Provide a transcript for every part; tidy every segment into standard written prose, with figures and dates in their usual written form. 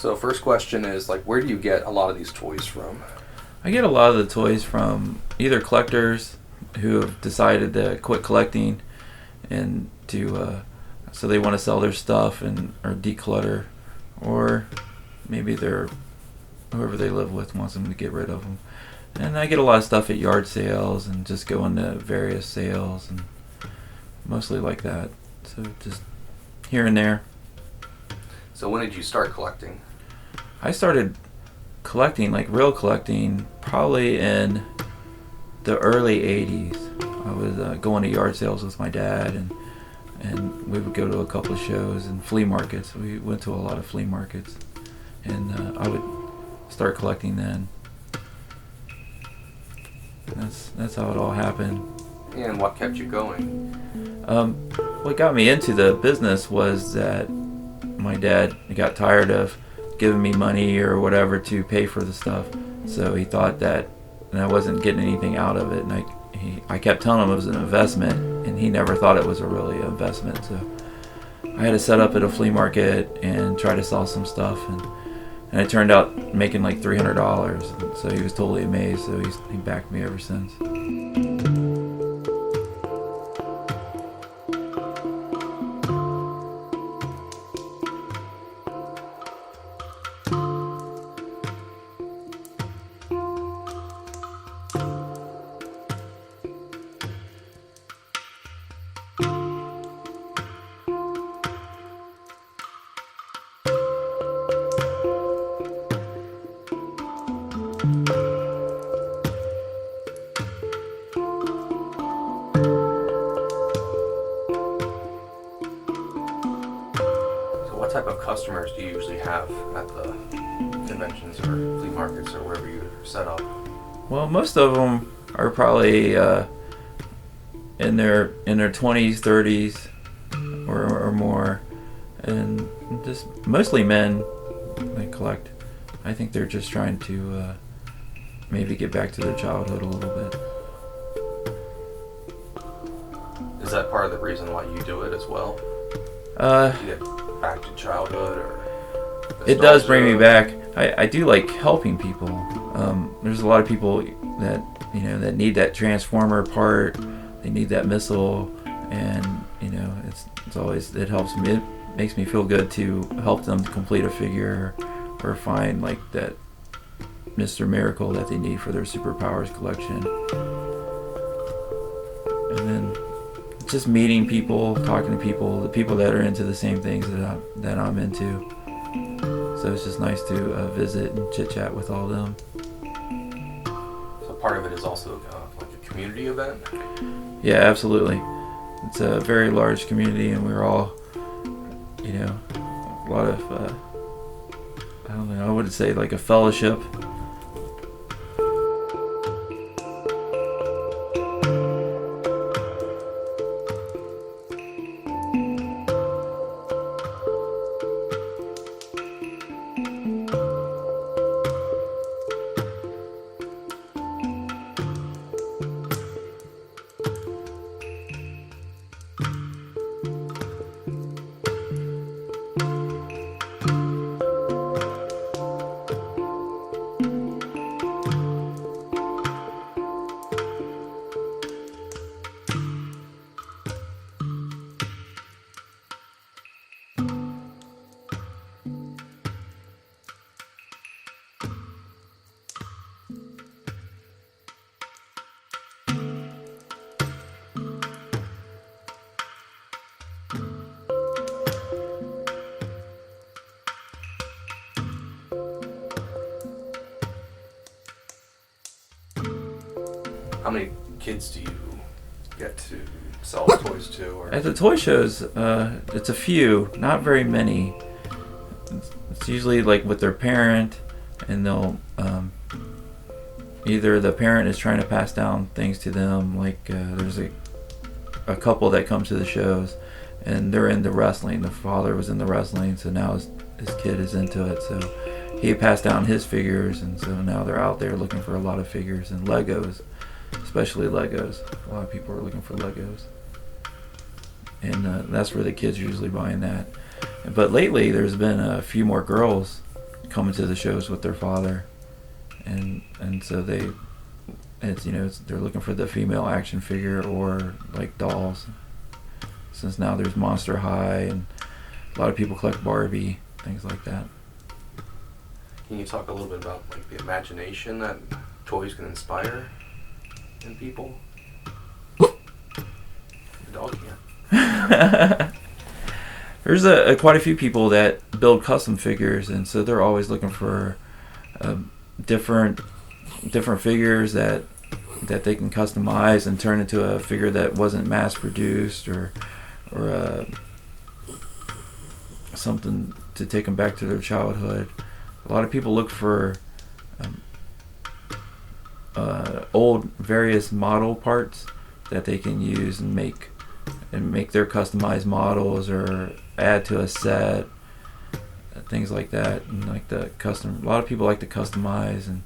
So first question is like, where do you get a lot of these toys from? I get a lot of the toys from either collectors who have decided to quit collecting and so they want to sell their stuff and or declutter, or maybe whoever they live with wants them to get rid of them. And I get a lot of stuff at yard sales and just go into various sales and mostly like that. So just here and there. So when did you start collecting? I started collecting, like real collecting, probably in the early 80s. I was going to yard sales with my dad, and we would go to a couple of shows and flea markets. We went to a lot of flea markets, and I would start collecting then. That's how it all happened. And what kept you going? What got me into the business was that my dad got tired of giving me money or whatever to pay for the stuff, so he thought that and I wasn't getting anything out of it, and I kept telling him it was an investment, and he never thought it was a really investment. So I had to set up at a flea market and try to sell some stuff, and it turned out making like $300, and so he was totally amazed. So he backed me ever since. What type of customers do you usually have at the conventions or flea markets or wherever you set up? Well, most of them are probably in their 20s, 30s, or more, and just mostly men. They collect. I think they're just trying to maybe get back to their childhood a little bit. Is that part of the reason why you do it as well? You get back to childhood, or it does bring me back. I do like helping people. There's a lot of people that that need that transformer part. They need that missile, and it's always, it helps me. It makes me feel good to help them complete a figure or find like that Mr. Miracle that they need for their superpowers collection. And then just meeting people, talking to people, the people that are into the same things that I'm into. So it's just nice to visit and chit chat with all of them. So part of it is also like a community event? Yeah, absolutely. It's a very large community, and we're all, a lot of, I don't know, I would say like a fellowship. How many kids do you get to sell toys to? Or? At the toy shows, it's a few, not very many. It's usually like with their parent, and they'll either the parent is trying to pass down things to them. Like there's a couple that comes to the shows, and they're into wrestling. The father was into wrestling, so now his kid is into it. So he passed down his figures, and so now they're out there looking for a lot of figures and Legos. Especially Legos. A lot of people are looking for Legos. And that's where the kids are usually buying that. But lately there's been a few more girls coming to the shows with their father, and so they're looking for the female action figure or like dolls. Since now there's Monster High and a lot of people collect Barbie, things like that. Can you talk a little bit about like the imagination that toys can inspire in people? The dog can't. There's quite a few people that build custom figures, and so they're always looking for different figures that they can customize and turn into a figure that wasn't mass produced or something to take them back to their childhood. A lot of people look for old various model parts that they can use and make their customized models or add to a set, things like that. And like the custom, a lot of people like to customize and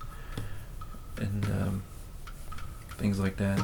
things like that.